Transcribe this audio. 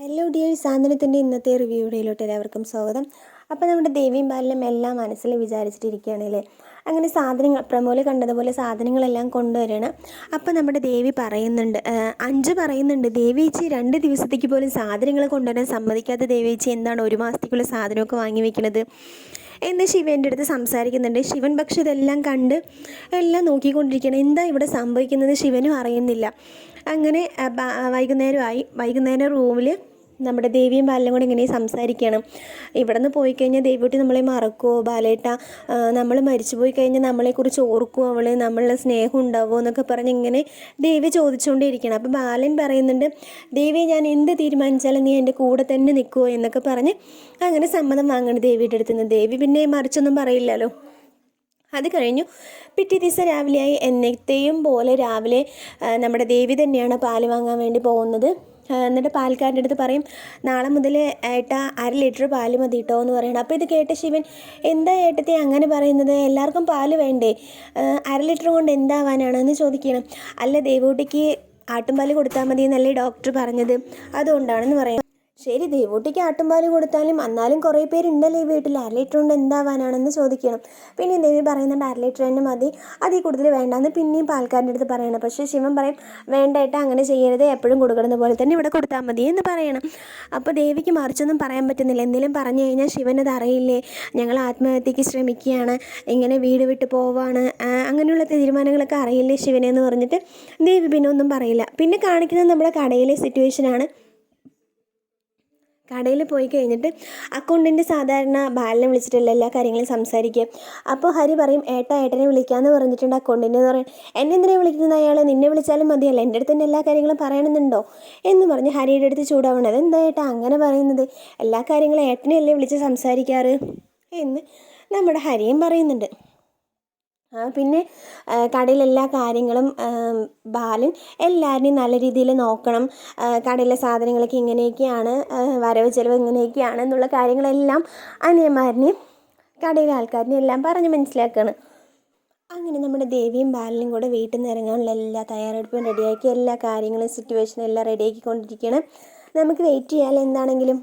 Hello dear സാന്ത്വനത്തിൻ്റെ ഇന്നത്തെ review വീഡിയോയിലോട്ട് എല്ലാവർക്കും സ്വാഗതം. അപ്പോൾ നമ്മുടെ ദേവിയും ബാലനും എല്ലാം മനസ്സിൽ വിചാരിച്ചിട്ടിരിക്കുകയാണല്ലേ. അങ്ങനെ സാധനങ്ങൾ പ്രമോല് കണ്ടതുപോലെ സാധനങ്ങളെല്ലാം കൊണ്ടുവരണം. അപ്പോൾ നമ്മുടെ ദേവി പറയുന്നുണ്ട്, അഞ്ച് പറയുന്നുണ്ട്, ദേവിയേച്ചി 2 ദിവസത്തേക്ക് പോലും സാധനങ്ങൾ കൊണ്ടുവരാൻ സമ്മതിക്കാത്ത ദേവിയേച്ചി എന്താണ് 1 മാസത്തേക്കുള്ള സാധനമൊക്കെ വാങ്ങി വെക്കുന്നത് എന്ന് ശിവൻ്റെ അടുത്ത് സംസാരിക്കുന്നുണ്ട്. ശിവൻ പക്ഷെ ഇതെല്ലാം കണ്ട് എല്ലാം നോക്കിക്കൊണ്ടിരിക്കുകയാണ്. എന്താ ഇവിടെ സംഭവിക്കുന്നത് ശിവനും അറിയുന്നില്ല. അങ്ങനെ വൈകുന്നേരം റൂമിൽ നമ്മുടെ ദേവിയും ബാലനും കൂടെ ഇങ്ങനെ സംസാരിക്കുകയാണ്. ഇവിടെ നിന്ന് പോയി കഴിഞ്ഞാൽ ദേവികുട്ടി നമ്മളെ മറക്കുമോ ബാലേട്ട, നമ്മൾ മരിച്ചു പോയി കഴിഞ്ഞാൽ നമ്മളെക്കുറിച്ച് ഓർക്കുമോ അവൾ, നമ്മളുടെ സ്നേഹം ഉണ്ടാവുമോ എന്നൊക്കെ പറഞ്ഞ് ഇങ്ങനെ ദേവി ചോദിച്ചുകൊണ്ടേയിരിക്കണം. അപ്പോൾ ബാലൻ പറയുന്നുണ്ട്, ദേവി ഞാൻ എന്ത് തീരുമാനിച്ചാലും നീ എൻ്റെ കൂടെ തന്നെ നിൽക്കുമോ എന്നൊക്കെ പറഞ്ഞ് അങ്ങനെ സമ്മതം വാങ്ങണം ദേവിയുടെ അടുത്ത് നിന്ന്. ദേവി പിന്നെ മറിച്ചൊന്നും പറയില്ലല്ലോ. അത് കഴിഞ്ഞു പിറ്റേ ദിവസം രാവിലെയായി. എന്നത്തെയും പോലെ രാവിലെ നമ്മുടെ ദേവി തന്നെയാണ് പാല് വാങ്ങാൻ വേണ്ടി പോകുന്നത്. എന്നിട്ട് പാൽക്കാരൻ്റെ അടുത്ത് പറയും, നാളെ മുതൽ ഏട്ടാ 1/2 ലിറ്റർ പാല് മതി കേട്ടോ എന്ന് പറയണം. അപ്പോൾ ഇത് കേട്ട ശിവൻ, എന്താ ഏട്ടത്തെ അങ്ങനെ പറയുന്നത്, എല്ലാവർക്കും പാല് വേണ്ടേ, 1/2 ലിറ്റർ കൊണ്ട് എന്താവാനാണെന്ന് ചോദിക്കണം. അല്ല ദേവൂട്ടിക്ക് ആട്ടുംപാല് കൊടുത്താൽ മതി എന്നല്ലേ ഡോക്ടർ പറഞ്ഞത്, അതുകൊണ്ടാണെന്ന് പറയും. ശരി, ദേവൂട്ടിക്ക് ആട്ടുംപാല് കൊടുത്താലും എന്നാലും കുറേ പേരുണ്ടല്ലേ ഈ വീട്ടിൽ, 1/2 ലിറ്റർ കൊണ്ട് എന്താവാനാണെന്ന് ചോദിക്കണം. പിന്നെ ദേവി പറയുന്നുണ്ട് 1/2 ലിറ്റർ തന്നെ മതി, അതിൽ കൂടുതൽ വേണ്ടാന്ന് പിന്നെയും പാൽക്കാരൻ്റെ അടുത്ത് പറയണം. പക്ഷേ ശിവൻ പറയും, വേണ്ടേട്ടാ അങ്ങനെ ചെയ്യരുത്, എപ്പോഴും കൊടുക്കുന്ന പോലെ തന്നെ ഇവിടെ കൊടുത്താൽ മതി എന്ന് പറയണം. അപ്പോൾ ദേവിക്ക് മറിച്ചൊന്നും പറയാൻ പറ്റുന്നില്ല. എന്തെങ്കിലും പറഞ്ഞു കഴിഞ്ഞാൽ ശിവനത് അറിയില്ലേ, ഞങ്ങൾ ആത്മഹത്യക്ക് ശ്രമിക്കുകയാണ്, ഇങ്ങനെ വീട് വിട്ട് പോവാണ്, അങ്ങനെയുള്ള തീരുമാനങ്ങളൊക്കെ അറിയില്ലേ ശിവനെന്ന് പറഞ്ഞിട്ട് ദേവി പിന്നെ ഒന്നും പറയില്ല. പിന്നെ കാണിക്കുന്നത് നമ്മുടെ കടയിലെ സിറ്റുവേഷനാണ്. കടയിൽ പോയി കഴിഞ്ഞിട്ട് അക്കൗണ്ടൻറ്റ് സാധാരണ ബാലനെ വിളിച്ചിട്ടുള്ള എല്ലാ കാര്യങ്ങളും സംസാരിക്കുക. അപ്പോൾ ഹരി പറയും, ഏട്ടനെ വിളിക്കാമെന്ന് പറഞ്ഞിട്ടുണ്ട് അക്കൗണ്ടൻറ്റ് എന്ന് പറയും. എന്നെ എന്തിനാണ് വിളിക്കുന്നത് അയാൾ, നിന്നെ വിളിച്ചാലും മതിയല്ല, എൻ്റെ അടുത്ത് തന്നെ എല്ലാ കാര്യങ്ങളും പറയണമെന്നുണ്ടോ എന്ന് പറഞ്ഞ് ഹരിയുടെ അടുത്ത് ചൂടാവണം. അതെന്താ ഏട്ടാ അങ്ങനെ പറയുന്നത്, എല്ലാ കാര്യങ്ങളും ഏട്ടനെയല്ലേ വിളിച്ച് സംസാരിക്കാറ് എന്ന് നമ്മുടെ ഹരിയും പറയുന്നുണ്ട്. പിന്നെ കടയിലെല്ലാ കാര്യങ്ങളും ബാലൻ എല്ലാവരെയും നല്ല രീതിയിൽ നോക്കണം, കടയിലെ സാധനങ്ങളൊക്കെ ഇങ്ങനെയൊക്കെയാണ്, വരവ് ചിലവ് ഇങ്ങനെയൊക്കെയാണ് എന്നുള്ള കാര്യങ്ങളെല്ലാം അനിയന്മാരിനെയും കടയിലെ ആൾക്കാരിനെയും എല്ലാം പറഞ്ഞ് മനസ്സിലാക്കുകയാണ്. അങ്ങനെ നമ്മുടെ ദേവിയും ബാലനും കൂടെ വീട്ടിൽ നിന്ന് ഇറങ്ങാനുള്ള എല്ലാ തയ്യാറെടുപ്പും റെഡിയാക്കി എല്ലാ കാര്യങ്ങളും സിറ്റുവേഷനും എല്ലാം റെഡിയാക്കിക്കൊണ്ടിരിക്കുകയാണ്. നമുക്ക് വെയിറ്റ് ചെയ്യാൻ എന്താണെങ്കിലും.